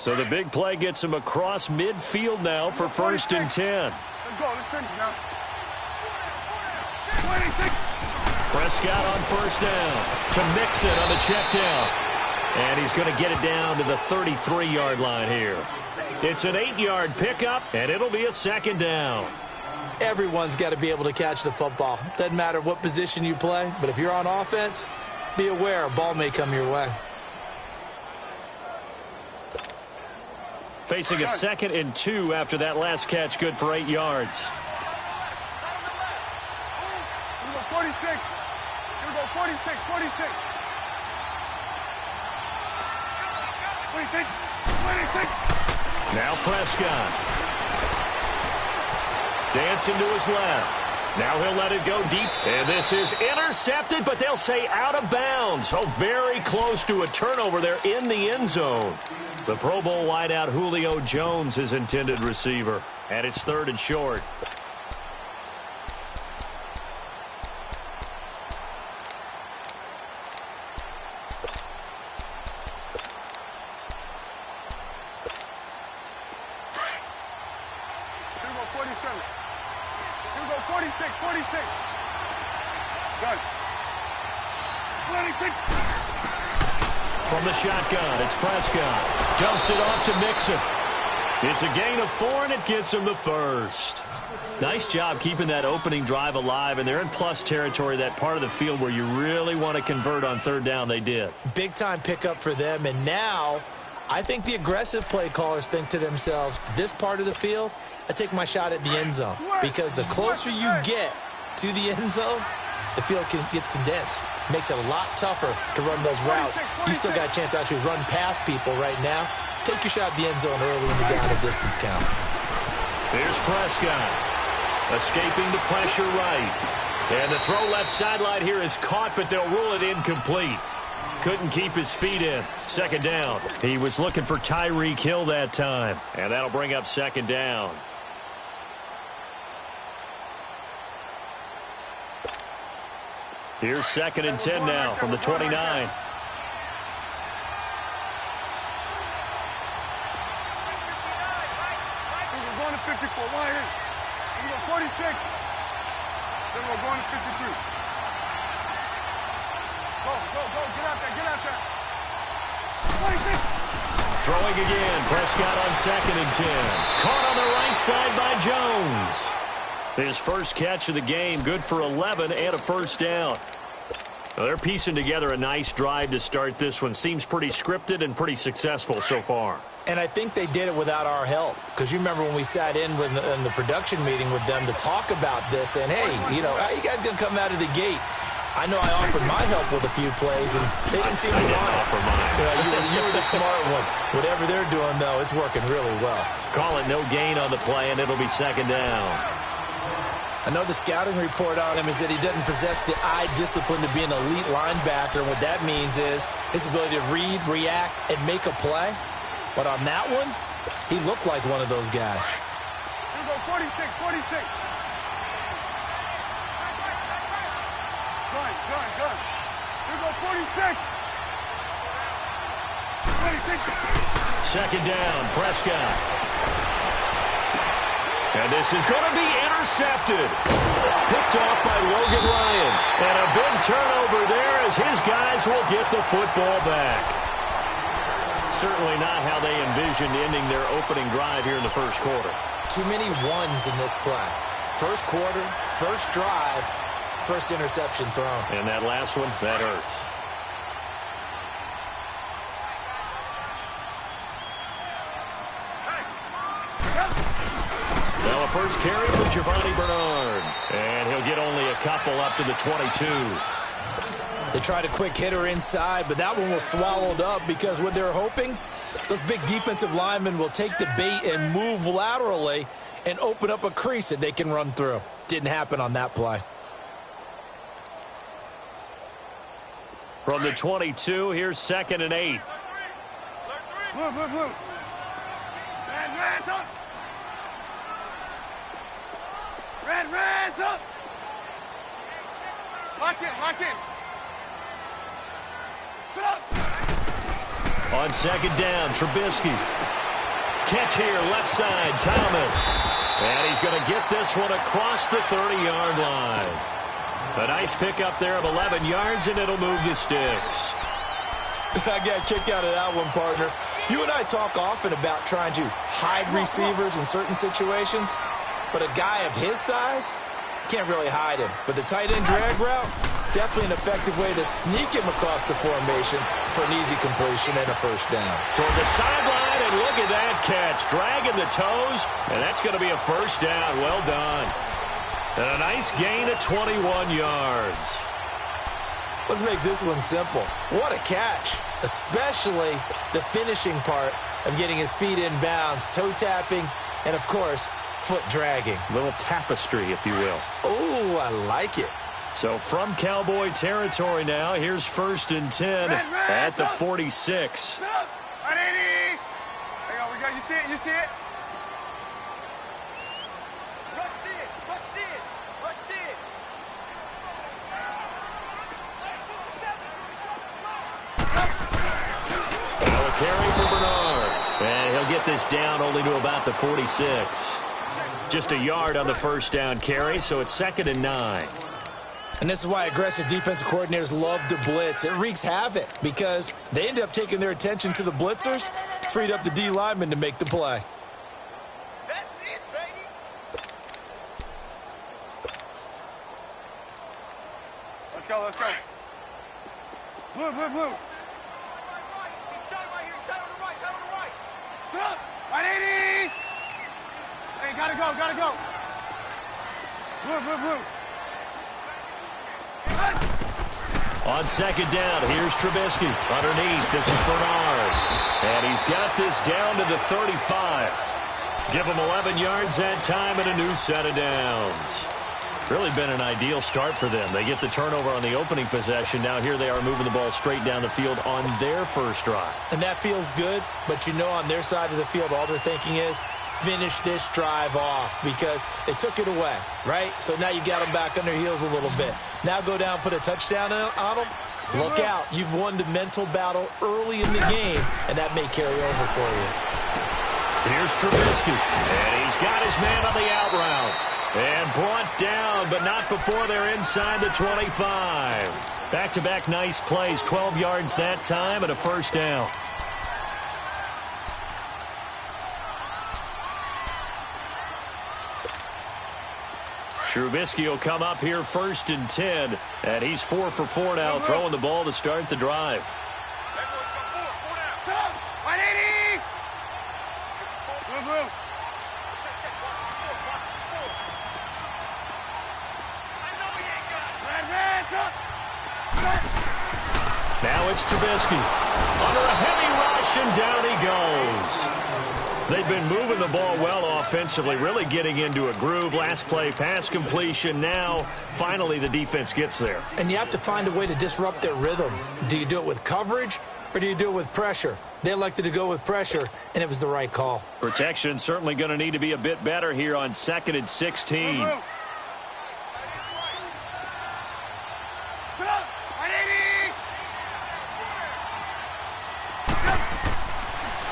So the big play gets him across midfield now for 1st and 10. Let's go. Let's finish now. 26. Prescott on 1st down to Mixon on the check down. And he's going to get it down to the 33-yard line here. It's an 8-yard pickup, and it'll be a 2nd down. Everyone's got to be able to catch the football. Doesn't matter what position you play, but if you're on offense, be aware a ball may come your way. Facing a 2nd and 2 after that last catch, good for 8 yards. Here we go, 46. Here we go, 46, 46. 26, 26. Now Prescott. Dancing to his left. Now he'll let it go deep. And this is intercepted, but they'll say out of bounds. Oh, very close to a turnover there in the end zone. The Pro Bowl wideout Julio Jones is intended receiver. And it's 3rd and short. Here we go, 47. Here we go, 46, 46. Done. 26. From the shotgun, it's Prescott. Dumps it off to Mixon. It's a gain of 4, and it gets him the 1st. Nice job keeping that opening drive alive, and they're in plus territory, that part of the field where you really want to convert on 3rd down. They did. Big-time pickup for them, and now I think the aggressive play callers think to themselves, this part of the field, I take my shot at the end zone, because the closer you get to the end zone, the field gets condensed. Makes it a lot tougher to run those routes. You still got a chance to actually run past people right now. Take your shot at the end zone early in the down and distance count. Here's Prescott. Escaping the pressure right. And the throw left sideline here is caught, but they'll rule it incomplete. Couldn't keep his feet in. 2nd down. He was looking for Tyreek Hill that time. And that'll bring up 2nd down. Here's 2nd and 10 now from the 29. We're going to 54. Why here? We go 46. Then we're going to 53. Go, go, go. Get out there. Get out there. 26. Throwing again. Prescott on 2nd and 10. Caught on the right side by Jones. His first catch of the game, good for 11 and a 1st down. Well, they're piecing together a nice drive to start this one. Seems pretty scripted and pretty successful so far. And I think they did it without our help. Because you remember when we sat in the production meeting with them to talk about this, and hey, you know, how you guys going to come out of the gate? I know I offered my help with a few plays, and they didn't seem to want it. Offer mine. You were the smart one. Whatever they're doing, though, it's working really well. Call it no gain on the play, and it'll be 2nd down. I know the scouting report on him is that he doesn't possess the eye discipline to be an elite linebacker. And what that means is his ability to read, react, and make a play. But on that one, he looked like one of those guys. Here we go, 46, 46. Good, good, good. Here we go, 46. 26. 2nd down, Prescott. And this is going to be intercepted. Picked off by Logan Ryan. And a big turnover there as his guys will get the football back. Certainly not how they envisioned ending their opening drive here in the 1st quarter. Too many ones in this play. 1st quarter, 1st drive, 1st interception thrown. And that last one, that hurts. Well, a first carry for Giovanni Bernard. And he'll get only a couple up to the 22. They tried a quick hitter inside, but that one was swallowed up because what they're hoping, those big defensive linemen will take the bait and move laterally and open up a crease that they can run through. Didn't happen on that play. From the 22, here's 2nd and 8. Blue, blue, blue. Red, up. Red, up. Lock in, lock in. Sit up. On second down, Trubisky. Catch here, left side, Thomas. And he's going to get this one across the 30-yard line. A nice pickup there of 11 yards, and it'll move the sticks. I got a kick out of that one, partner. You and I talk often about trying to hide receivers in certain situations, but a guy of his size can't really hide him. But the tight end drag route, definitely an effective way to sneak him across the formation for an easy completion and a first down. Toward the sideline, and look at that catch. Dragging the toes, and that's going to be a first down. Well done. And a nice gain of 21 yards. Let's make this one simple. What a catch, especially the finishing part of getting his feet in bounds, toe tapping, and, of course, foot dragging. Little tapestry, if you will. Oh, I like it. So from Cowboy territory now, here's 1st and 10 at the 46. 180. Hang on, we got you see it, you see it? Rush it, rush it, rush it. Now a carry for Bernard. And he'll get this down only to about the 46. Just a yard on the first down carry, so it's 2nd and 9. And this is why aggressive defensive coordinators love to blitz. It wreaks havoc because they end up taking their attention to the blitzers, freed up the D lineman to make the play. That's it, baby. Let's go, let's go. Blue, blue, blue. He's tight right here, he's tight on the right, tight on the right. Good. 180. Hey, gotta go, gotta go. Blue, blue, blue. On second down, here's Trubisky. Underneath, this is Bernard. And he's got this down to the 35. Give him 11 yards that time and a new set of downs. Really been an ideal start for them. They get the turnover on the opening possession. Now here they are moving the ball straight down the field on their first drive. And that feels good, but you know on their side of the field, all they're thinking is, finish this drive off because they took it away, right? So now you got them back on their heels a little bit. Now go down, put a touchdown on them. Look out. You've won the mental battle early in the game, and that may carry over for you. Here's Trubisky, and he's got his man on the out route. And brought down, but not before they're inside the 25. Back-to-back nice plays, 12 yards that time and a first down. Trubisky will come up here 1st and 10, and he's 4 for 4 now, throwing the ball to start the drive. 180. Blue, blue. Now it's Trubisky. Under a heavy rush, and down he goes. They've been moving the ball well offensively, really getting into a groove. Last play, pass completion. Now, finally, the defense gets there. And you have to find a way to disrupt their rhythm. Do you do it with coverage, or do you do it with pressure? They elected to go with pressure, and it was the right call. Protection certainly going to need to be a bit better here on 2nd and 16.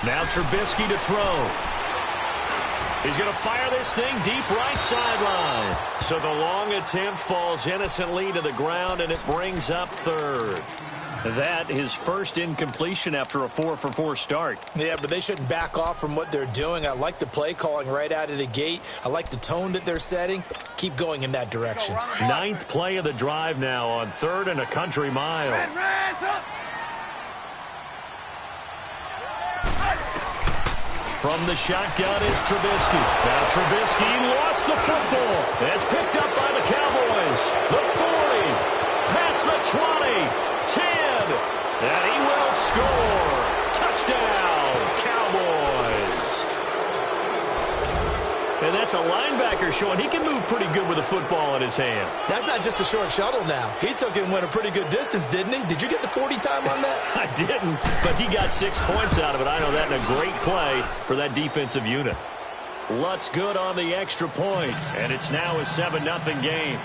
Now Trubisky to throw. He's going to fire this thing deep right sideline. So the long attempt falls innocently to the ground, and it brings up 3rd. That his first incompletion after a 4 for 4 start. Yeah, but they shouldn't back off from what they're doing. I like the play calling right out of the gate. I like the tone that they're setting. Keep going in that direction. 9th play of the drive now on 3rd and a country mile. From the shotgun is Trubisky. Now Trubisky lost the football. It's picked up by the Cowboys. The 40, past the 20, 10, and he will score. Touchdown, Cowboys. And that's a linebacker showing he can move pretty good with a football in his hand. That's not just a short shuttle now. He took it and went a pretty good distance, didn't he? Did you get the 40 time on that? I didn't, but he got 6 points out of it. I know that in a great play for that defensive unit. Lutz good on the extra point, and it's now a 7-0 game.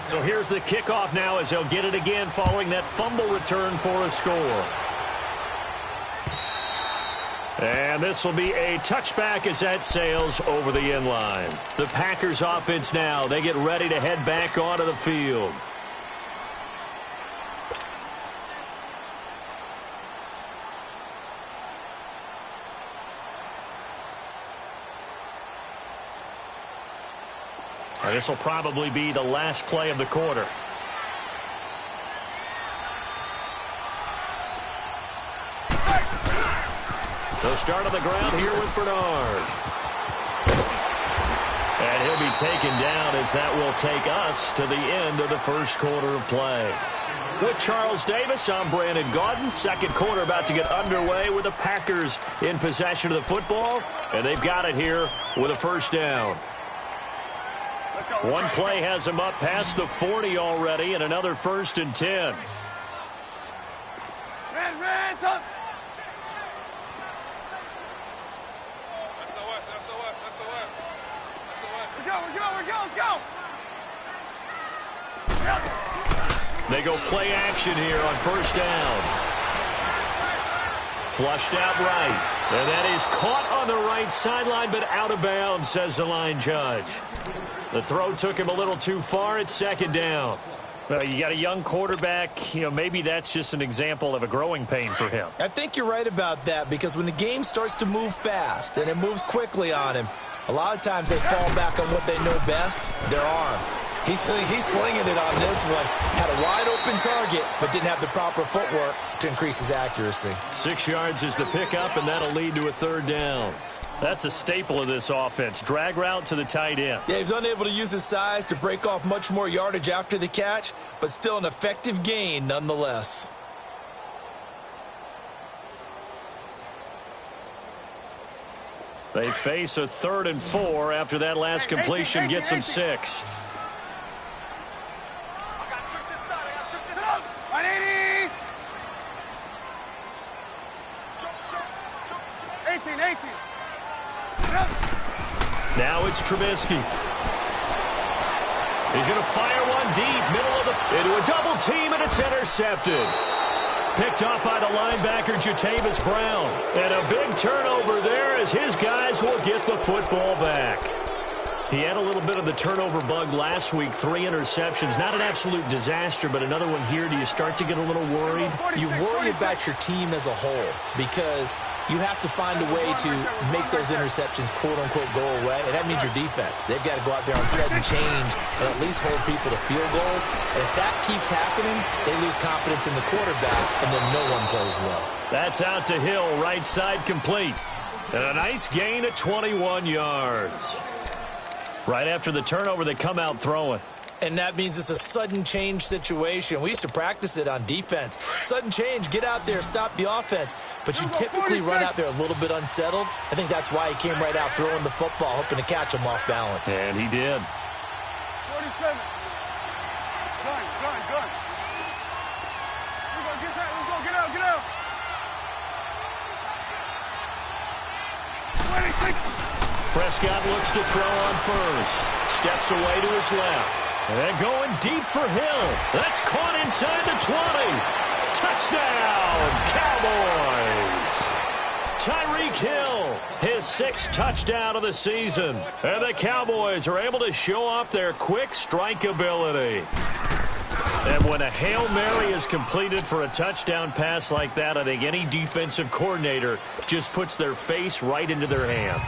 So here's the kickoff now as they'll get it again following that fumble return for a score. And this will be a touchback as that sails over the end line. The Packers offense now, they get ready to head back onto the field. And this will probably be the last play of the quarter. They'll start on the ground here with Bernard. And he'll be taken down as that will take us to the end of the first quarter of play. With Charles Davis, I'm Brandon Gaudin. Second quarter about to get underway with the Packers in possession of the football. And they've got it here with a first down. One play has them up past the 40 already, and another 1st and 10. Red, up. Let's go. They go play action here on first down. Flushed out right. And that is caught on the right sideline, but out of bounds, says the line judge. The throw took him a little too far at second down. Well, you got a young quarterback. You know, maybe that's just an example of a growing pain for him. I think you're right about that, because when the game starts to move fast and it moves quickly on him, a lot of times they fall back on what they know best, their arm. He's slinging it on this one. Had a wide-open target, but didn't have the proper footwork to increase his accuracy. 6 yards is the pickup, and that'll lead to a third down. That's a staple of this offense. Drag route to the tight end. Yeah, he's unable to use his size to break off much more yardage after the catch, but still an effective gain nonetheless. They face a 3rd and 4 after that last completion gets them 6. Now it's Trubisky. He's going to fire one deep, middle of the, into a double team, and it's intercepted. Picked up by the linebacker, Jatavis Brown. And a big turnover there as his guys will get the football back. He had a little bit of the turnover bug last week, 3 interceptions. Not an absolute disaster, but another one here. Do you start to get a little worried? You worry about your team as a whole because you have to find a way to make those interceptions, quote-unquote, go away, and that means your defense. They've got to go out there on sudden change and at least hold people to field goals. And if that keeps happening, they lose confidence in the quarterback, and then no one plays well. That's out to Hill, right side complete. And a nice gain of 21 yards. Right after the turnover, they come out throwing. And that means it's a sudden change situation. We used to practice it on defense. Sudden change, get out there, stop the offense. But you typically run out there a little bit unsettled. I think that's why he came right out throwing the football, hoping to catch him off balance. And he did. 47. Good. Let's go, get out. 26. Prescott looks to throw on first. Steps away to his left. And going deep for Hill. That's caught inside the 20. Touchdown, Cowboys. Tyreek Hill, his 6th touchdown of the season. And the Cowboys are able to show off their quick strike ability. And when a Hail Mary is completed for a touchdown pass like that, I think any defensive coordinator just puts their face right into their hands.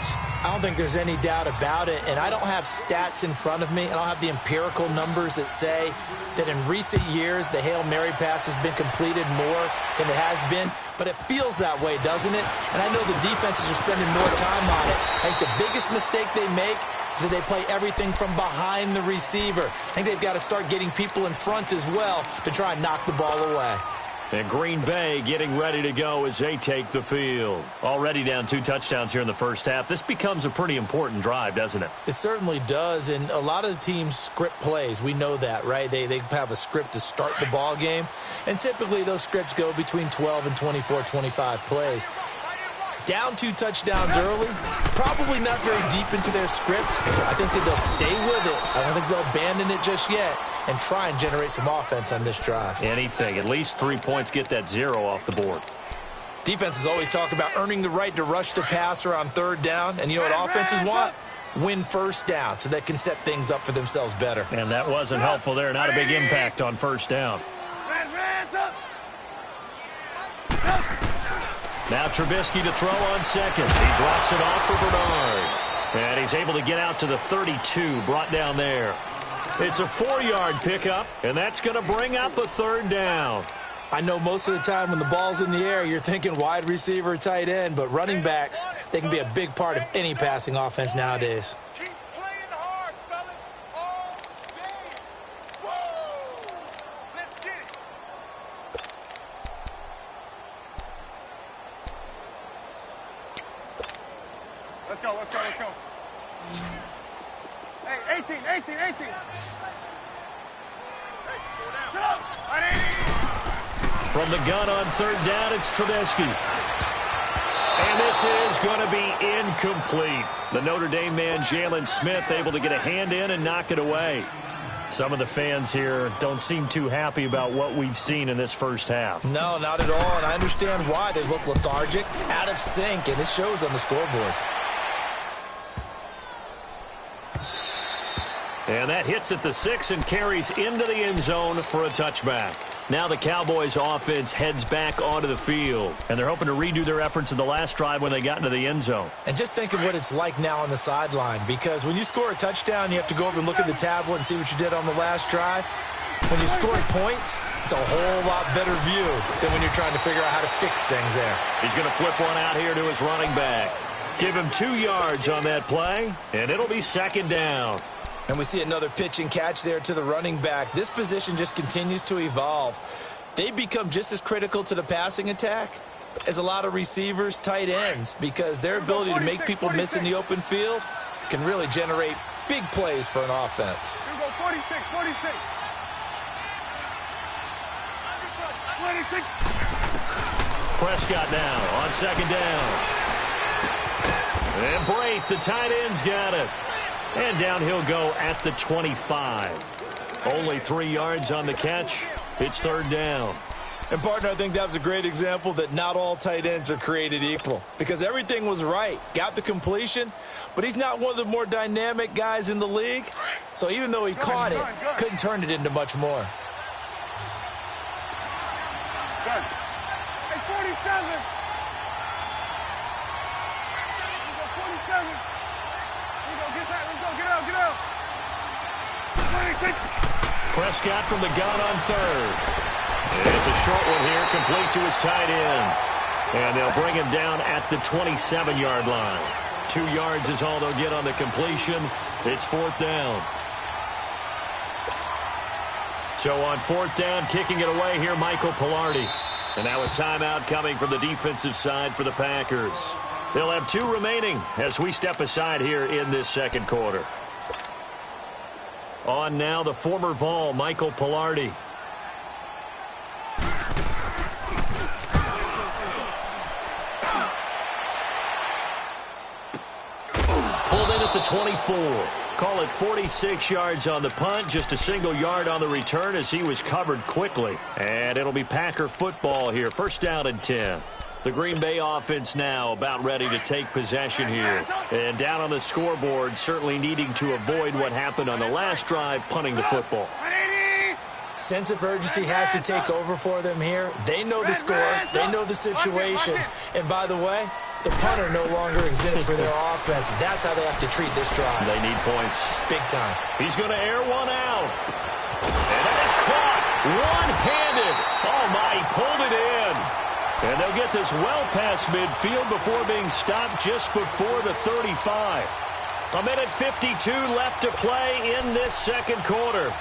I don't think there's any doubt about it, and I don't have stats in front of me. I don't have the empirical numbers that say that in recent years the Hail Mary pass has been completed more than it has been, but it feels that way, doesn't it? And I know the defenses are spending more time on it. I think the biggest mistake they make is that they play everything from behind the receiver. I think they've got to start getting people in front as well to try and knock the ball away. And Green Bay getting ready to go as they take the field. Already down 2 touchdowns here in the first half. This becomes a pretty important drive, doesn't it? It certainly does, and a lot of the teams script plays. We know that, right? They have a script to start the ball game, and typically those scripts go between 12 and 24, 25 plays. Down 2 touchdowns early, probably not very deep into their script. I think that they'll stay with it. I don't think they'll abandon it just yet and try and generate some offense on this drive. Anything. At least 3 points, get that 0 off the board. Defenses always talk about earning the right to rush the passer on third down. And you know what offenses want? Win first down so they can set things up for themselves better. And that wasn't helpful there. Not a big impact on first down. Now Trubisky to throw on second. He drops it off for Bernard. And he's able to get out to the 32, brought down there. It's a 4-yard pickup, and that's going to bring up a third down. I know most of the time when the ball's in the air, you're thinking wide receiver, tight end, but running backs, they can be a big part of any passing offense nowadays. Keep playing hard, fellas, all day. Whoa! Let's get it. Let's go, let's go, let's go. Hey, 18. Hey, sit up. From the gun on third down, it's Trubisky. And this is going to be incomplete. The Notre Dame man, Jalen Smith, able to get a hand in and knock it away. Some of the fans here don't seem too happy about what we've seen in this first half. No, not at all, and I understand why. They look lethargic, out of sync, and it shows on the scoreboard. And that hits at the 6 and carries into the end zone for a touchback. Now the Cowboys offense heads back onto the field, and they're hoping to redo their efforts in the last drive when they got into the end zone. And just think of what it's like now on the sideline, because when you score a touchdown, you have to go over and look at the tablet and see what you did on the last drive. When you score points, it's a whole lot better view than when you're trying to figure out how to fix things there. He's going to flip one out here to his running back. Give him 2 yards on that play, and it'll be second down. And we see another pitch and catch there to the running back. This position just continues to evolve. They become just as critical to the passing attack as a lot of receivers, tight ends, because their ability to make people miss in the open field can really generate big plays for an offense. Here we go, 46. 26. Prescott now on second down. And Brate, the tight end's got it. And down he'll go at the 25. Only 3 yards on the catch. It's third down. And, partner, I think that was a great example that not all tight ends are created equal, because everything was right. Got the completion, but he's not one of the more dynamic guys in the league. So even though he caught it, couldn't turn it into much more. Good. Hey, 47. We go 47. Get out. 26. Prescott from the gun on third. It's a short one here, complete to his tight end. And they'll bring him down at the 27-yard line. 2 yards is all they'll get on the completion. It's fourth down. So on fourth down, kicking it away here, Michael Pilardi. And now a timeout coming from the defensive side for the Packers. They'll have 2 remaining as we step aside here in this second quarter. On now, the former Vol, Michael Pilardi. Pulled in at the 24. Call it 46 yards on the punt, just a single yard on the return as he was covered quickly. And it'll be Packer football here, first down and 10. The Green Bay offense now about ready to take possession here. And down on the scoreboard, certainly needing to avoid what happened on the last drive, punting the football. Sense of urgency has to take over for them here. They know the score. They know the situation. And by the way, the punter no longer exists for their offense. That's how they have to treat this drive. They need points. Big time. He's going to air one out. And that is caught one-handed. Oh, my, he pulled it in. And they'll get this well past midfield before being stopped just before the 35. A minute 52 left to play in this second quarter.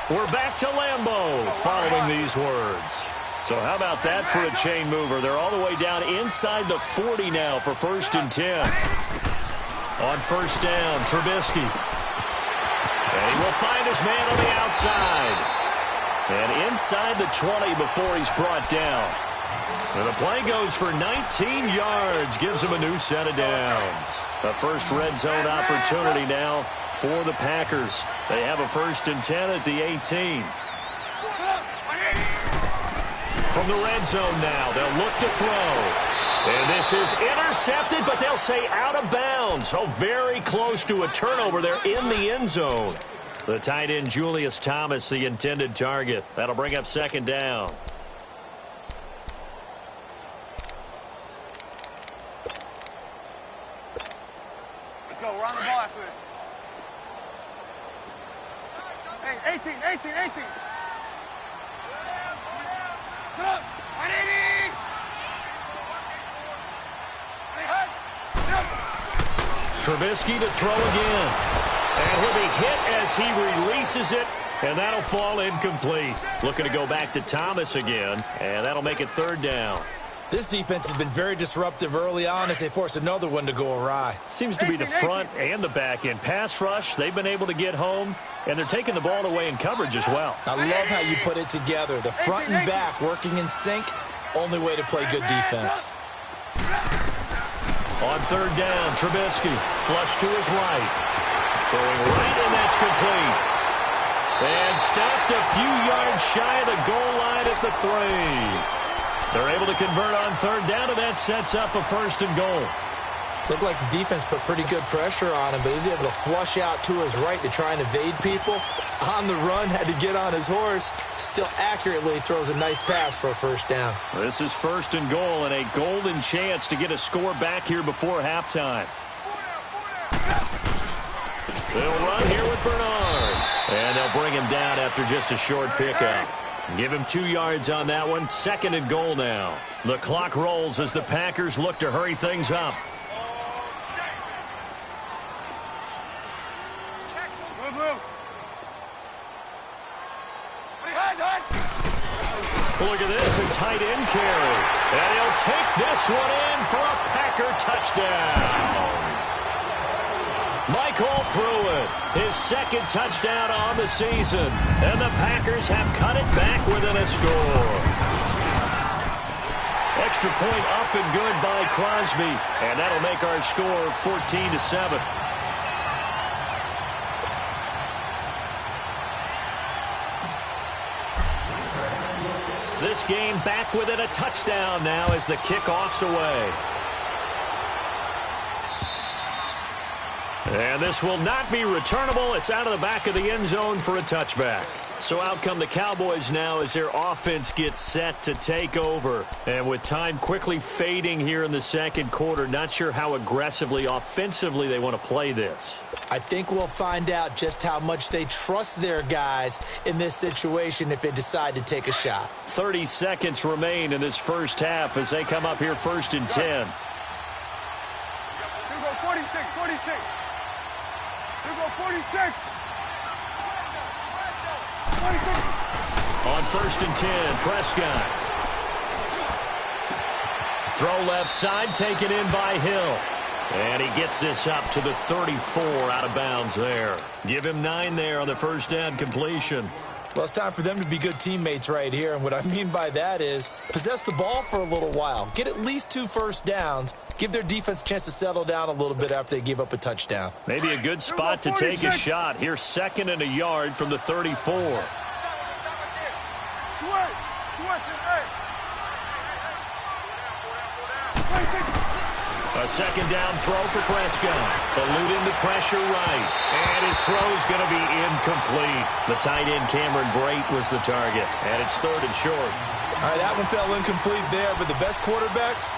We're back to Lambeau following these words. So how about that for a chain mover? They're all the way down inside the 40 now for first and 10. On first down, Trubisky. And he will find his man on the outside. And inside the 20 before he's brought down. And the play goes for 19 yards, gives him a new set of downs. A first red zone opportunity now for the Packers. They have a first and 10 at the 18. From the red zone now, they'll look to throw. And this is intercepted, but they'll say out of bounds. Oh, very close to a turnover there in the end zone. The tight end, Julius Thomas, the intended target. That'll bring up second down. Let's go. We're on the ball after this. Hey, 18. Put up. 180. Trubisky to throw again. And he'll be hit as he releases it, and that'll fall incomplete. Looking to go back to Thomas again, and that'll make it third down. This defense has been very disruptive early on as they force another one to go awry. Seems to be the front and the back end. Pass rush, they've been able to get home, and they're taking the ball away in coverage as well. I love how you put it together. The front and back working in sync, only way to play good defense. On third down, Trubisky, flush to his right. Throwing right, and that's complete. And stopped a few yards shy of the goal line at the 3. They're able to convert on third down, and that sets up a first and goal. Looked like the defense put pretty good pressure on him, but he was able to flush out to his right to try and evade people. On the run, had to get on his horse. Still accurately throws a nice pass for a first down. This is first and goal, and a golden chance to get a score back here before halftime. They'll run here with Bernard. And they'll bring him down after just a short pickup. Give him 2 yards on that one. Second and goal now. The clock rolls as the Packers look to hurry things up. Look at this, a tight end carry. And he'll take this one in for a Packer touchdown. Michael Pruitt, his second touchdown on the season. And the Packers have cut it back within a score. Extra point up and good by Crosby. And that'll make our score 14-7. This game back within a touchdown now as the kickoff's away. And this will not be returnable. It's out of the back of the end zone for a touchback. So out come the Cowboys now as their offense gets set to take over. And with time quickly fading here in the second quarter, not sure how aggressively, offensively they want to play this. I think we'll find out just how much they trust their guys in this situation if they decide to take a shot. 30 seconds remain in this first half as they come up here first and 10. Here we go, 46. Here we go, 46. 46. On first and 10, Prescott. Throw left side, taken in by Hill. And he gets this up to the 34 out of bounds there. Give him 9 there on the first down completion. Well, it's time for them to be good teammates right here. And what I mean by that is possess the ball for a little while. Get at least 2 first downs. Give their defense a chance to settle down a little bit after they give up a touchdown. Maybe a good spot to take a shot. Here's second and a yard from the 34. A second down throw for Prescott. Eluding the pressure right. And his throw's going to be incomplete. The tight end Cameron Brate was the target. And it's third and short. All right, that one fell incomplete there, but the best quarterbacks,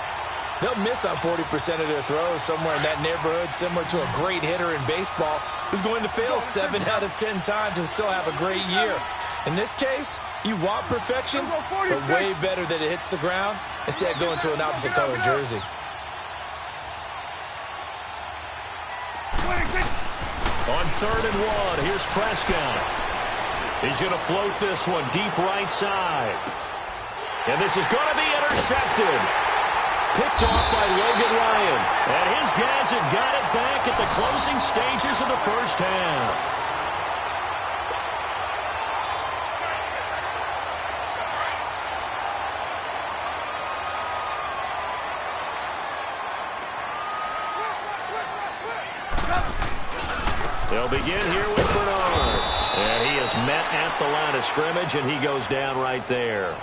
they'll miss on 40% of their throws somewhere in that neighborhood, similar to a great hitter in baseball who's going to fail 7 out of 10 times and still have a great year. In this case, you want perfection, but way better that it hits the ground instead of going to an opposite color jersey. On third and 1, here's Prescott. He's going to float this one deep right side. And this is going to be intercepted. Picked off by Logan Ryan. And his guys have got it back at the closing stages of the first half. They'll begin here with Bernard. And he is met at the line of scrimmage, and he goes down right there.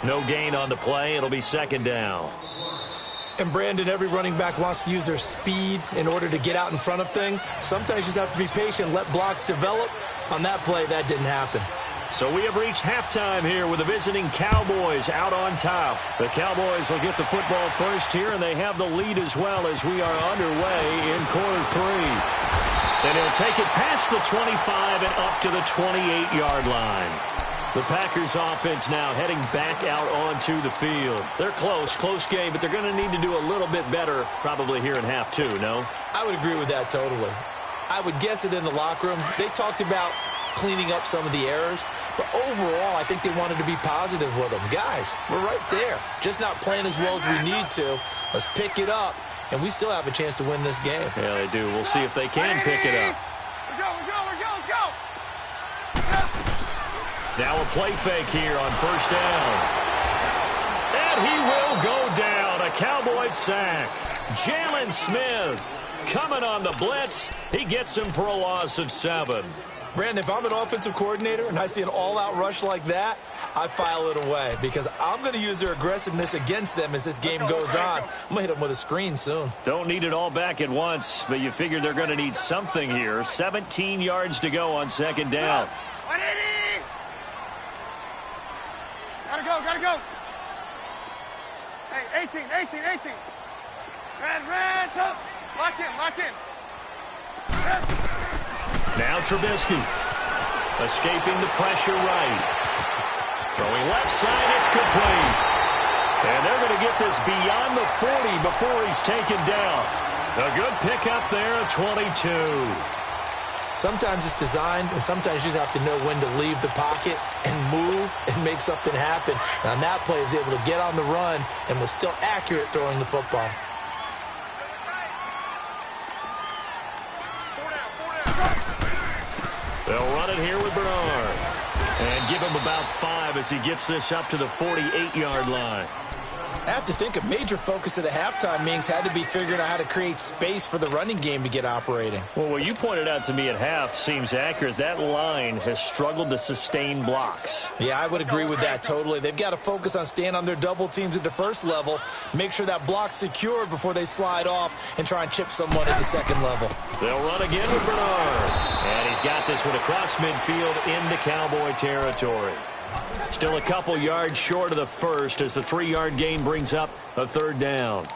No gain on the play. It'll be second down. And Brandon, every running back wants to use their speed in order to get out in front of things. Sometimes you just have to be patient, let blocks develop. On that play, that didn't happen. So we have reached halftime here with the visiting Cowboys out on top. The Cowboys will get the football first here, and they have the lead as well as we are underway in quarter 3. And he'll take it past the 25 and up to the 28-yard line. The Packers offense now heading back out onto the field. They're close game, but they're going to need to do a little bit better probably here in half 2, no? I would agree with that totally. I would guess it in the locker room. They talked about cleaning up some of the errors, but overall, I think they wanted to be positive with them. Guys, we're right there. Just not playing as well as we need to. Let's pick it up, and we still have a chance to win this game. Yeah, they do. We'll see if they can pick it up. Let's go. Now a play fake here on first down. And he will go down. A Cowboys sack. Jalen Smith coming on the blitz. He gets him for a loss of 7. Brandon, if I'm an offensive coordinator and I see an all-out rush like that, I file it away because I'm going to use their aggressiveness against them as this game goes on. I'm going to hit them with a screen soon. Don't need it all back at once, but you figure they're going to need something here. 17 yards to go on second down. 180! Gotta go. Hey, 18. Red, up. Lock in. Now Trubisky, escaping the pressure right. Throwing left side, it's complete. And they're going to get this beyond the 40 before he's taken down. A good pickup there at 22. Sometimes it's designed, and sometimes you just have to know when to leave the pocket and move and make something happen. And on that play, he was able to get on the run and was still accurate throwing the football. They'll run it here with Bernard. And give him about 5 as he gets this up to the 48-yard line. I have to think a major focus of the halftime meetings had to be figuring out how to create space for the running game to get operating. Well, what you pointed out to me at half seems accurate. That line has struggled to sustain blocks. Yeah, I would agree with that totally. They've got to focus on staying on their double teams at the first level, make sure that block's secured before they slide off and try and chip someone at the second level. They'll run again with Bernard. And he's got this one across midfield into Cowboy territory. Still a couple yards short of the first as the 3-yard gain brings up a third down.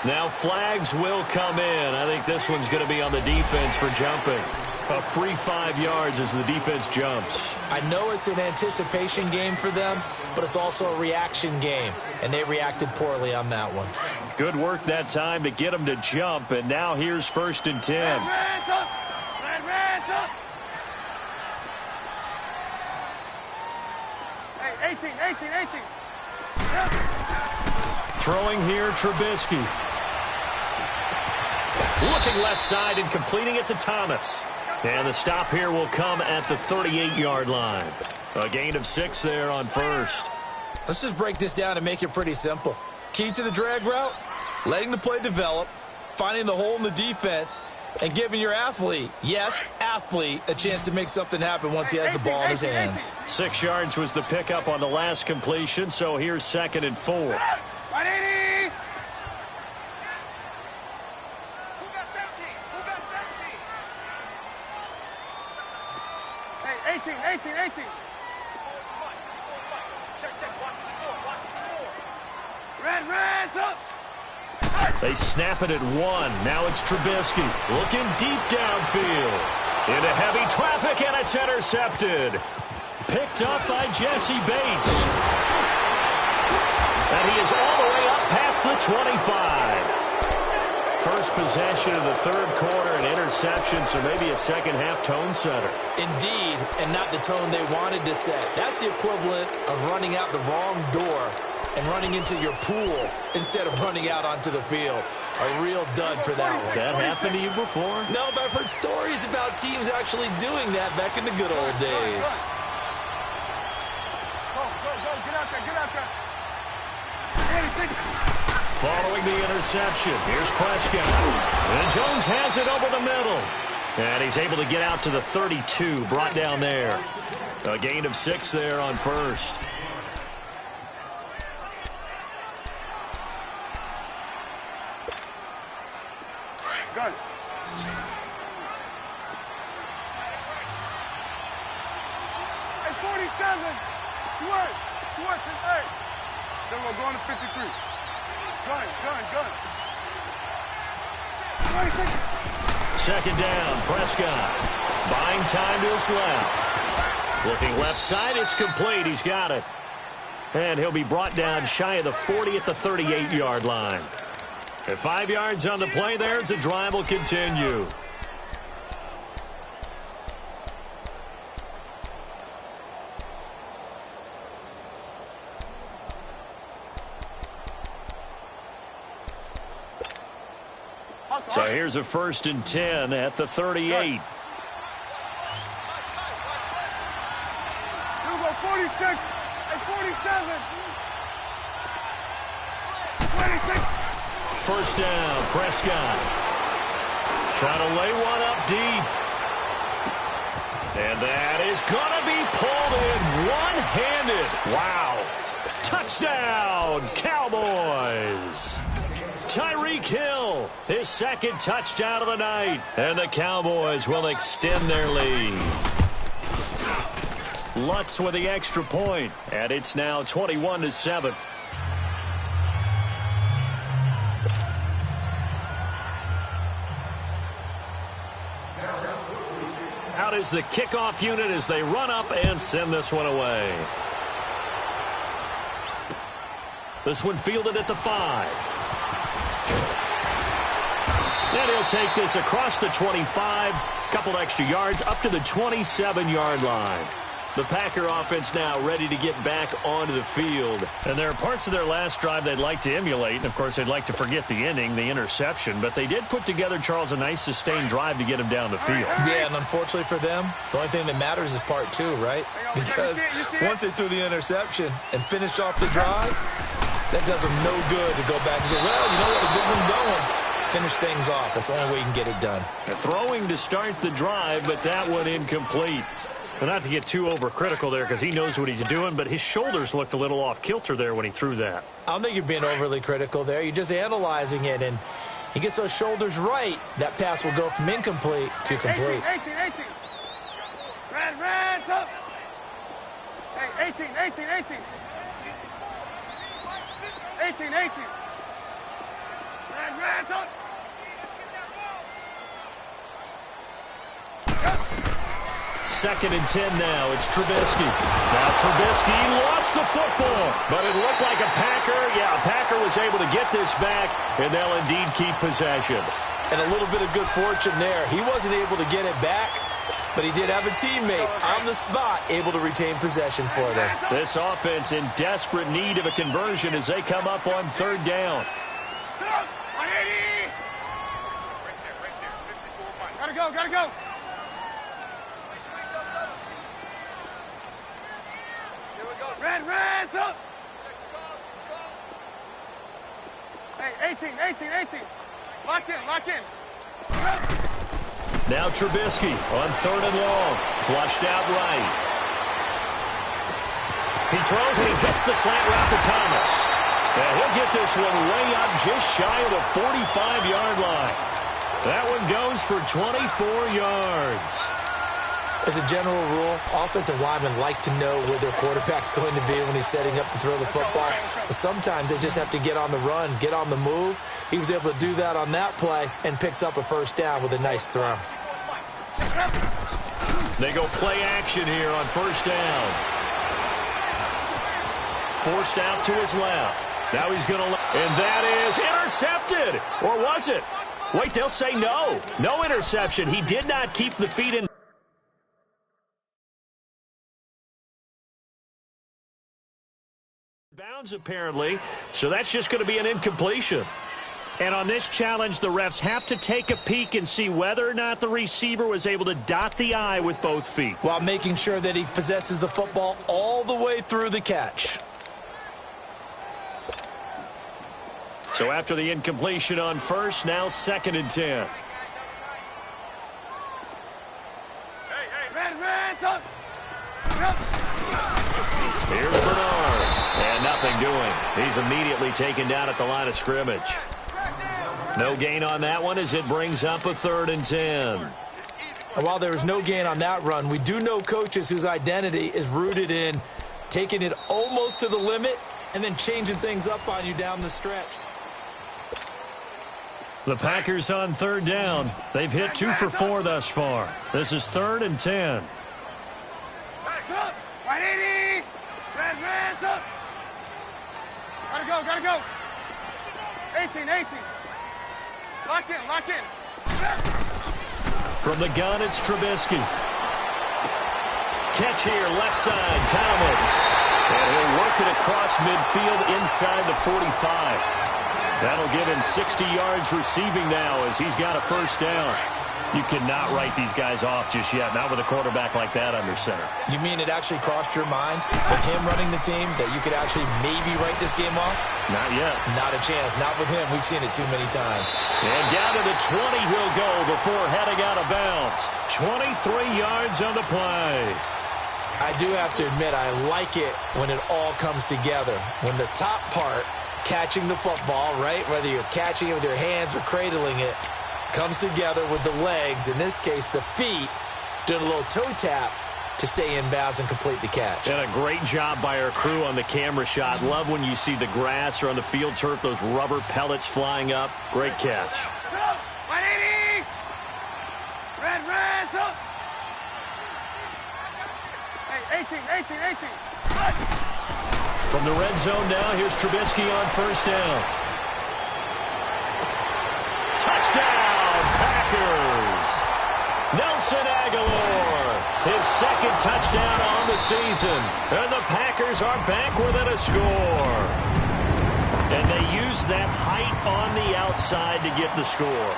Now flags will come in. I think this one's going to be on the defense for jumping. A free 5 yards as the defense jumps. I know it's an anticipation game for them, but it's also a reaction game, and they reacted poorly on that one. Good work that time to get them to jump, and now here's 1st and 10. Hey, 18. Throwing here, Trubisky. Looking left side and completing it to Thomas. And the stop here will come at the 38-yard line. A gain of 6 there on first. Let's just break this down and make it pretty simple. Key to the drag route, letting the play develop, finding the hole in the defense, and giving your athlete, yes, athlete, a chance to make something happen once he has the ball in his hands. 6 yards was the pickup on the last completion, so here's 2nd and 4. 180! Hey, 18. Red, up! They snap it at 1. Now it's Trubisky looking deep downfield. Into heavy traffic, and it's intercepted. Picked up by Jesse Bates. And he is all the way up past the 25. first possession of the third quarter, an interception, so maybe a second-half tone setter. Indeed, and not the tone they wanted to set. That's the equivalent of running out the wrong door and running into your pool instead of running out onto the field. A real dud for that one. Has that happened to you before? No, but I've heard stories about teams actually doing that back in the good old days. Go, get out there, get out there. Following the interception, here's Prescott. And Jones has it over the middle. And he's able to get out to the 32, brought down there. A gain of 6 there on first. Gun. Hey, 47. Switch, hey. Then we're going to 53. Gun. 26. Second down, Prescott. Buying time to his left. Looking left side, it's complete. He's got it. And he'll be brought down shy of the 40 at the 38-yard line. At 5 yards on the play there, the drive will continue. So here's a 1st and 10 at the 38. Here we go, 46. Hey, 47. 26. First down, Prescott. Trying to lay one up deep. And that is going to be pulled in one-handed. Wow. Touchdown, Cowboys. Tyreek Hill, his second touchdown of the night. And the Cowboys will extend their lead. Lutz with the extra point. And it's now 21-7. Out is the kickoff unit as they run up and send this one away. This one fielded at the 5. And he'll take this across the 25, couple extra yards up to the 27-yard line. The Packer offense now ready to get back onto the field. And there are parts of their last drive they'd like to emulate. And, of course, they'd like to forget the inning, the interception. But they did put together, Charles, a nice sustained drive to get him down the field. Yeah, and unfortunately for them, the only thing that matters is part 2, right? Because once they threw the interception and finished off the drive, that does them no good to go back and say, well, you know what, a good one going. Finish things off. That's the only way you can get it done. Throwing to start the drive, but that one incomplete. And not to get too overcritical there because he knows what he's doing, but his shoulders looked a little off kilter there when he threw that. I don't think you're being overly critical there. You're just analyzing it, and he gets those shoulders right. That pass will go from incomplete to complete. 18. Red, up. Hey, 18. 18. Red, up. Second and 10 now. It's Trubisky. Now Trubisky lost the football, but it looked like a Packer. Yeah, a Packer was able to get this back, and they'll indeed keep possession. And a little bit of good fortune there. He wasn't able to get it back, but he did have a teammate on the spot able to retain possession for them. This offense in desperate need of a conversion as they come up on 3rd down. 180. Gotta go. Red, up. Hey, 18. Lock in. Now Trubisky on 3rd and long. Flushed out right. He throws and he hits the slant route to Thomas. And he'll get this one way up just shy of the 45-yard line. That one goes for 24 yards. As a general rule, offensive linemen like to know where their quarterback's going to be when he's setting up to throw the football. But sometimes they just have to get on the run, get on the move. He was able to do that on that play and picks up a 1st down with a nice throw. They go play action here on 1st down. Forced out to his left. Now he's going to... And that is intercepted. Or was it? Wait, they'll say no. No interception. He did not keep the feet in bounds, apparently. So that's just going to be an incompletion. And on this challenge, the refs have to take a peek and see whether or not the receiver was able to dot the I with both feet, while making sure that he possesses the football all the way through the catch. So after the incompletion on first, now 2nd and 10. Here's Bernard. And nothing doing. He's immediately taken down at the line of scrimmage. No gain on that one as it brings up a 3rd and 10. And while there was no gain on that run, we do know coaches whose identity is rooted in taking it almost to the limit and then changing things up on you down the stretch. The Packers on 3rd down. They've hit 2 for 4 thus far. This is 3rd and 10. Gotta go. 18. Lock in. From the gun, it's Trubisky. Catch here, left side, Thomas. And he'll work it across midfield inside the 45. That'll give him 60 yards receiving now as he's got a 1st down. You cannot write these guys off just yet, not with a quarterback like that under center. You mean it actually crossed your mind with him running the team that you could actually maybe write this game off? Not yet. Not a chance. Not with him. We've seen it too many times. And down to the 20 he'll go before heading out of bounds. 23 yards on the play. I do have to admit I like it when it all comes together. When the top part, catching the football, right, whether you're catching it with your hands or cradling it, comes together with the legs, in this case the feet, doing a little toe tap to stay in bounds and complete the catch. And a great job by our crew on the camera shot. Love when you see the grass or on the field turf, those rubber pellets flying up. Great catch. 180! Red, up! Hey, 18. From the red zone now, here's Trubisky on 1st down. Touchdown, Packers! Nelson Aguilar, his 2nd touchdown on the season. And the Packers are back within a score. And they use that height on the outside to get the score.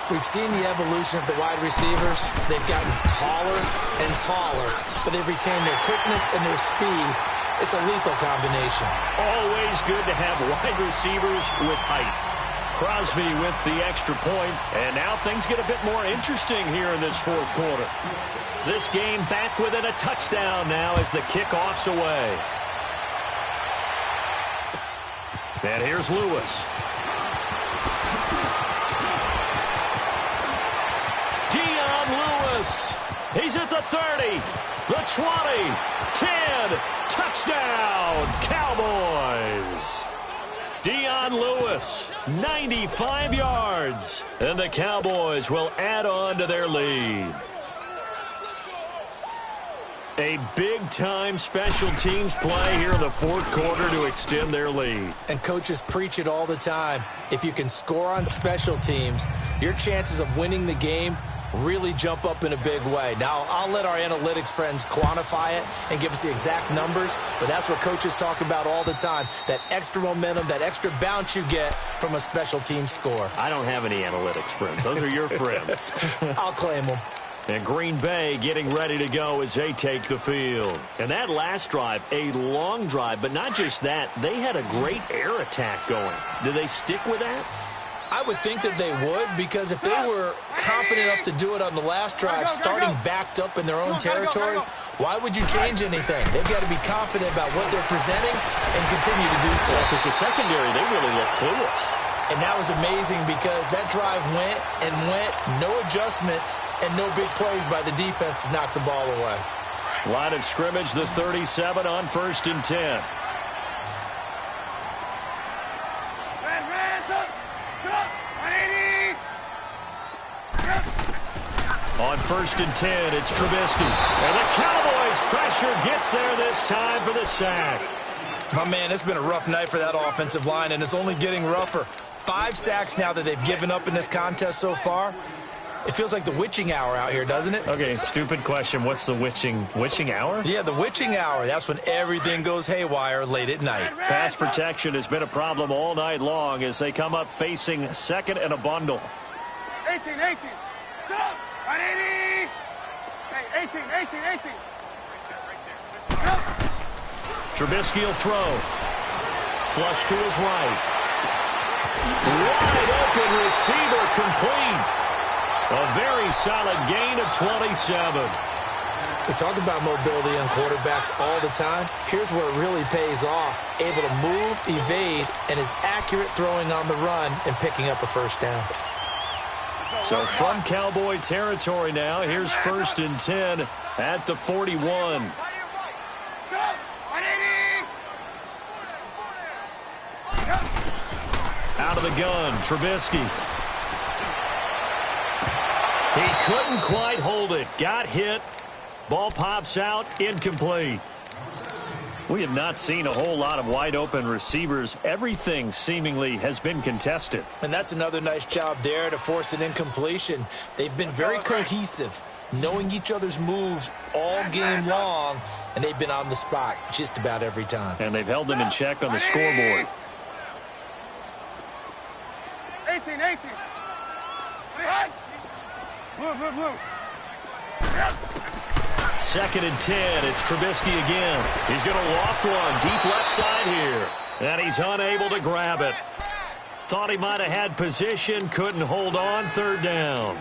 We've seen the evolution of the wide receivers. They've gotten taller and taller, but they've retained their quickness and their speed. It's a lethal combination. Always good to have wide receivers with height. Crosby with the extra point, and now things get a bit more interesting here in this 4th quarter. This game back within a touchdown now as the kickoff's away. And here's Lewis. Dion Lewis. He's at the 30, the 20, 10, touchdown, Cowboys. Dion Lewis, 95 yards, and the Cowboys will add on to their lead. A big-time special teams play here in the 4th quarter to extend their lead. And coaches preach it all the time. If you can score on special teams, your chances of winning the game really jump up in a big way. Now, I'll let our analytics friends quantify it and give us the exact numbers, but that's what coaches talk about all the time, that extra momentum, that extra bounce you get from a special team score. I don't have any analytics friends. Those are your friends. I'll claim them. And Green Bay getting ready to go as they take the field. And that last drive, a long drive, but not just that, they had a great air attack going. Do they stick with that? I would think that they would, because if they were competent enough to do it on the last drive, starting backed up in their own territory, why would you change anything? They've got to be confident about what they're presenting and continue to do so. Because the secondary, they really look clueless. And that was amazing because that drive went and went, no adjustments and no big plays by the defense to knock the ball away. Line of scrimmage, the 37 on 1st and 10. On 1st and 10, it's Trubisky. And the Cowboys pressure gets there this time for the sack. My man, it's been a rough night for that offensive line, and it's only getting rougher. 5 sacks now that they've given up in this contest so far. It feels like the witching hour out here, doesn't it? Okay, stupid question. What's the witching hour? Yeah, the witching hour. That's when everything goes haywire late at night. Pass protection has been a problem all night long as they come up facing second and a bundle. 18. Stop. Right, 80. Hey, 18. Trubisky will throw. Flush to his right. Wide open receiver complete. A very solid gain of 27. We talk about mobility on quarterbacks all the time. Here's where it really pays off. Able to move, evade, and is accurate throwing on the run and picking up a first down. So from Cowboy territory now, here's 1st and 10 at the 41. Out of the gun, Trubisky. He couldn't quite hold it. Got hit. Ball pops out. Incomplete. We have not seen a whole lot of wide-open receivers. Everything seemingly has been contested. And that's another nice job there to force an incompletion. They've been very cohesive, knowing each other's moves all game long, and they've been on the spot just about every time. And they've held them in check on the scoreboard. 18. Blue. 2nd and 10. It's Trubisky again. He's going to loft one deep left side here. And he's unable to grab it. Thought he might have had position. Couldn't hold on. 3rd down.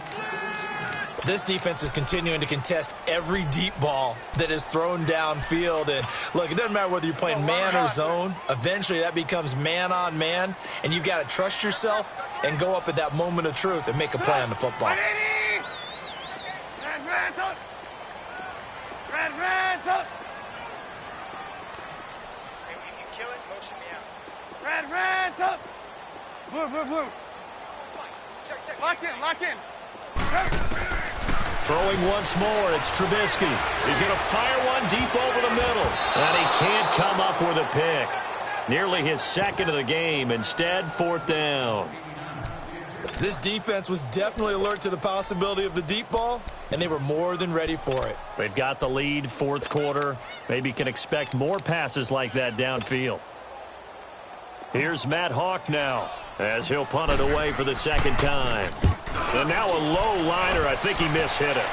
This defense is continuing to contest every deep ball that is thrown downfield. And, look, it doesn't matter whether you're playing man or zone. Eventually, that becomes man-on-man. And you've got to trust yourself and go up at that moment of truth and make a play on the football. Red, up. Hey, when you kill it, motion me out. Red, up. Blue. Check. Lock in. Throwing once more, it's Trubisky. He's going to fire one deep over the middle. And he can't come up with a pick. Nearly his 2nd of the game. Instead, 4th down. This defense was definitely alert to the possibility of the deep ball, and they were more than ready for it. They've got the lead, 4th quarter. Maybe can expect more passes like that downfield. Here's Matt Hawk now as he'll punt it away for the 2nd time. And now a low liner. I think he mishit it.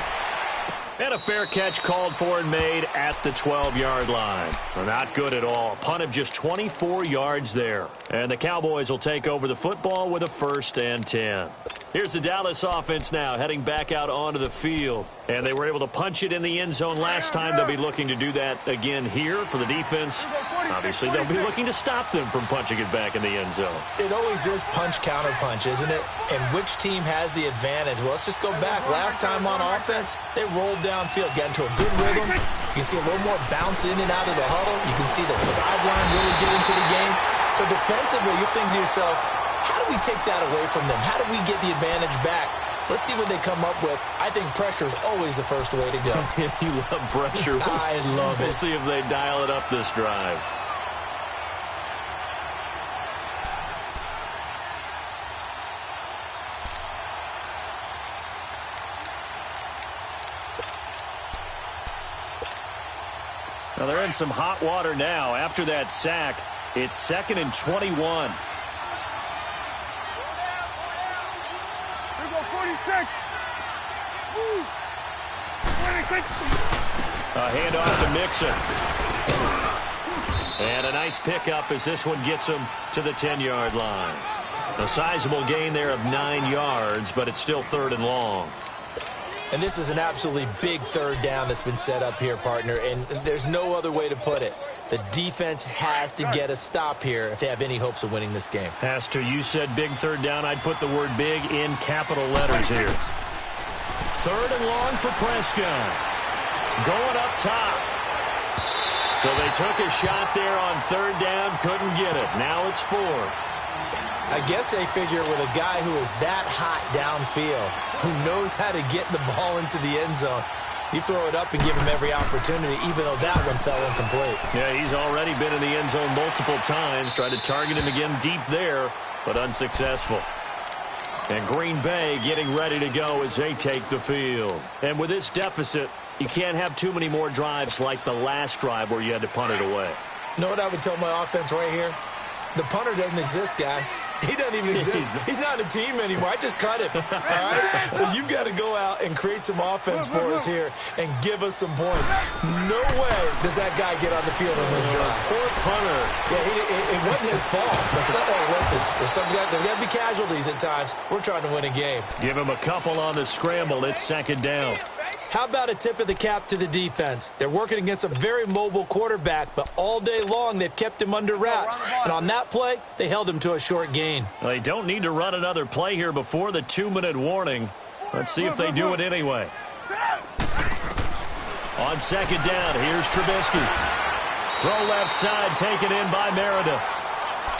And a fair catch called for and made at the 12-yard line. Not good at all. Punt of just 24 yards there. And the Cowboys will take over the football with a 1st and 10. Here's the Dallas offense now heading back out onto the field. And they were able to punch it in the end zone last time. They'll be looking to do that again here for the defense. Obviously, they'll be looking to stop them from punching it back in the end zone. It always is punch-counter-punch, isn't it? And which team has the advantage? Well, let's just go back. Last time on offense, they rolled downfield, got into a good rhythm. You can see a little more bounce in and out of the huddle. You can see the sideline really get into the game. So defensively, you're thinking to yourself, how do we take that away from them? How do we get the advantage back? Let's see what they come up with. I think pressure is always the first way to go. You love pressure. I love it. We'll see if they dial it up this drive. Now they're in some hot water now. After that sack, it's 2nd and 21. A handoff to Mixon. And a nice pickup as this one gets him to the 10-yard line. A sizable gain there of 9 yards, but it's still 3rd and long. And this is an absolutely big 3rd down that's been set up here, partner, and there's no other way to put it. The defense has to get a stop here if they have any hopes of winning this game. Has to. You said big 3rd down. I'd put the word big in capital letters here. 3rd and long for Prescott. Going up top. So they took a shot there on 3rd down. Couldn't get it. Now it's 4. I guess they figure with a guy who is that hot downfield, who knows how to get the ball into the end zone, You throw it up and give him every opportunity, even though that one fell incomplete. Yeah, he's already been in the end zone multiple times. Tried to target him again deep there, but unsuccessful. And Green Bay getting ready to go as they take the field. And with this deficit, you can't have too many more drives like the last drive where you had to punt it away. You know what I would tell my offense right here? The punter doesn't exist, guys. He doesn't even exist. He's not a team anymore. I just cut him. All right? So you've got to go out and create some offense for us here and give us some points. No way does that guy get on the field on this drive. Poor punter. Yeah, it wasn't his fault. But listen, there's got to be casualties at times. We're trying to win a game. Give him a couple on the scramble. It's second down. How about a tip of the cap to the defense? They're working against a very mobile quarterback, but all day long they've kept him under wraps. And on that play, they held him to a short gain. Well, they don't need to run another play here before the 2-minute warning. Let's see if they do it anyway. On second down, here's Trubisky. Throw left side, taken in by Meredith.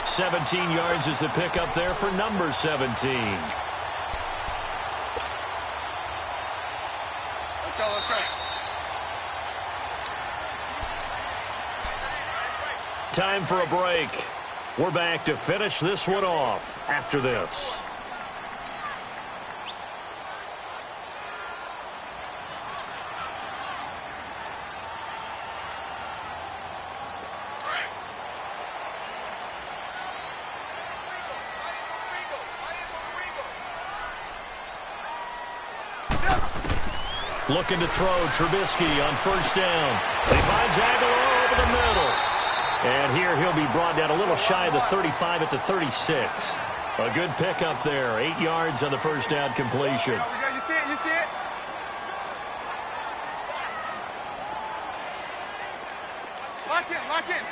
17 yards is the pickup there for number 17. Let's go. Time for a break. We're back to finish this one off after this. Looking to throw, Trubisky on first down. He finds Aguilar over the middle. And here he'll be brought down a little shy of the 35 at the 36. A good pickup there. 8 yards on the first down completion. You see it? You see it? Lock in.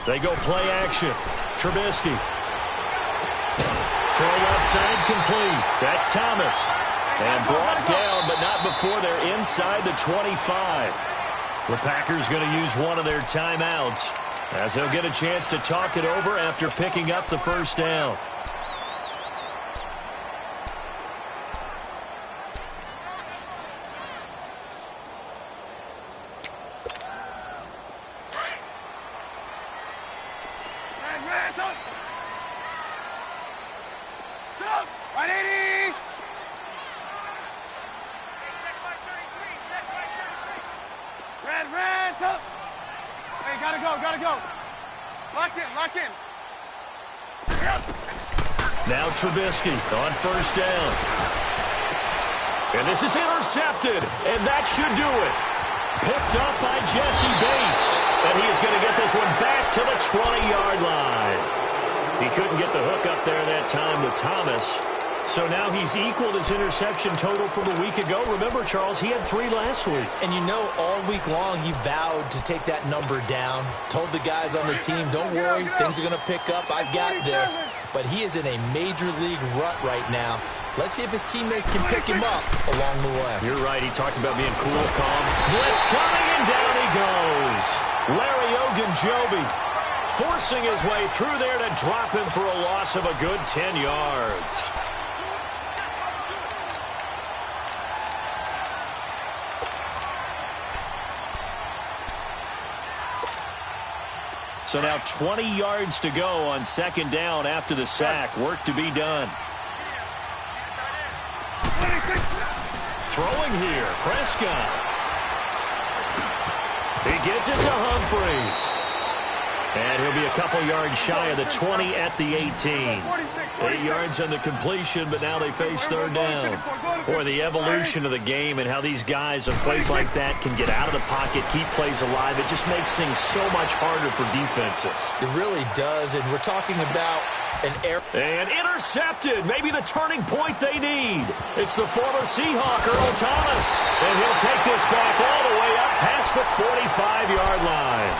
They go play action. Trubisky. Throw left side complete. That's Thomas. And brought down, but not before they're inside the 25. The Packers going to use one of their timeouts as they'll get a chance to talk it over after picking up the first down. Gotta go. Lock in. Now Trubisky on first down. And this is intercepted, and that should do it. Picked up by Jesse Bates, and he is going to get this one back to the 20-yard line. He couldn't get the hook up there that time with Thomas. So now he's equaled his interception total from a week ago. Remember, Charles, he had 3 last week. And you know, all week long he vowed to take that number down. Told the guys on the team, don't worry, things are going to pick up. I've got this. But he is in a major league rut right now. Let's see if his teammates can pick him up along the way. You're right. He talked about being cool, calm. Blitz coming, and down he goes. Larry Ogunjobi forcing his way through there to drop him for a loss of a good 10 yards. So now 20 yards to go on second down after the sack. Work to be done. Throwing here, Prescott. He gets it to Humphries. And he'll be a couple yards shy of the 20 at the 18. 8 yards on the completion, but now they face third down. Boy, the evolution of the game and how these guys in plays like that can get out of the pocket, keep plays alive, it just makes things so much harder for defenses. It really does, and we're talking about an air. And intercepted, maybe the turning point they need. It's the former Seahawk, Earl Thomas. And he'll take this back all the way up past the 45-yard line.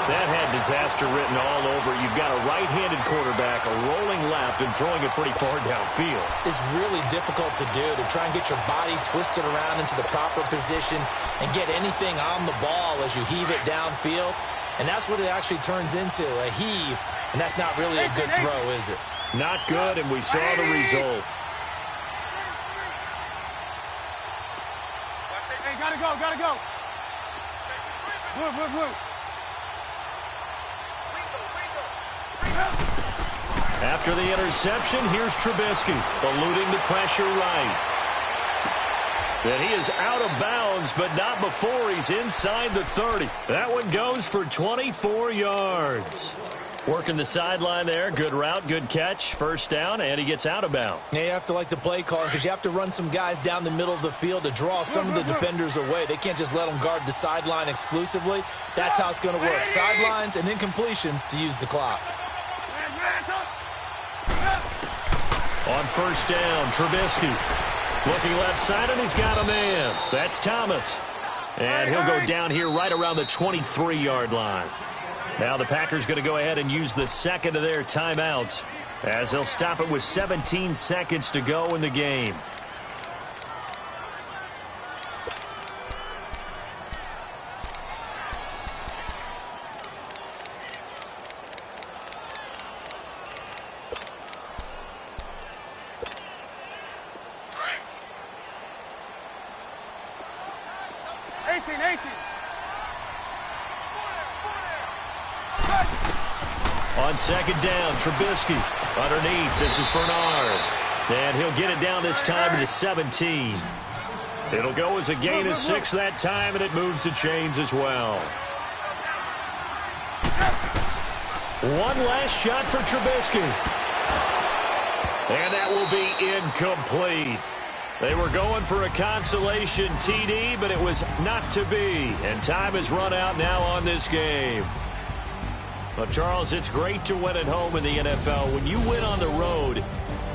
That had disaster written all over. You've got a right-handed quarterback, a rolling left, and throwing it pretty far downfield. It's really difficult to do, to try and get your body twisted around into the proper position and get anything on the ball as you heave it downfield. And that's what it actually turns into, a heave. And that's not really a good throw, is it? Not good, and we saw the result. Blue, blue, blue. After the interception, here's Trubisky, eluding the pressure right. And he is out of bounds, but not before he's inside the 30. That one goes for 24 yards. Working the sideline there. Good route, good catch. First down, and he gets out of bounds. Yeah, you have to like the play call because you have to run some guys down the middle of the field to draw some of the defenders away. They can't just let them guard the sideline exclusively. That's how it's going to work. Sidelines and then completions to use the clock. On first down, Trubisky. Looking left side, and he's got a man. That's Thomas. And he'll go down here right around the 23-yard line. Now the Packers going to go ahead and use the second of their timeouts as they'll stop it with 17 seconds to go in the game. On second down, Trubisky underneath. This is Bernard. And he'll get it down this time to the 17. It'll go as a gain of 6 that time, and it moves the chains as well. One last shot for Trubisky. And that will be incomplete. They were going for a consolation TD, but it was not to be. And time has run out now on this game. Well, Charles, it's great to win at home in the NFL. When you win on the road,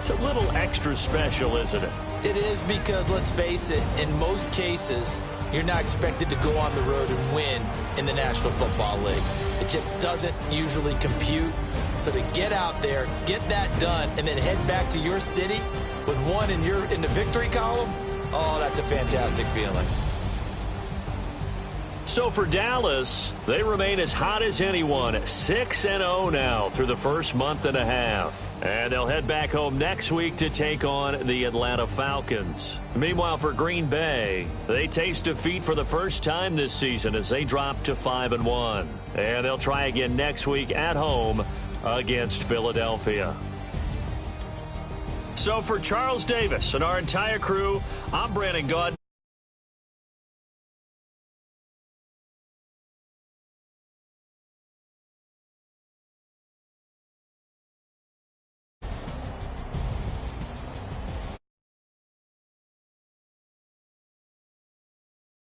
it's a little extra special, isn't it? It is because, let's face it, in most cases, you're not expected to go on the road and win in the National Football League. It just doesn't usually compute. So to get out there, get that done, and then head back to your city with one in the victory column, oh, that's a fantastic feeling. So for Dallas, they remain as hot as anyone, 6-0 now through the first month and a half. And they'll head back home next week to take on the Atlanta Falcons. Meanwhile, for Green Bay, they taste defeat for the first time this season as they drop to 5-1. And they'll try again next week at home against Philadelphia. So for Charles Davis and our entire crew, I'm Brandon Gaudin.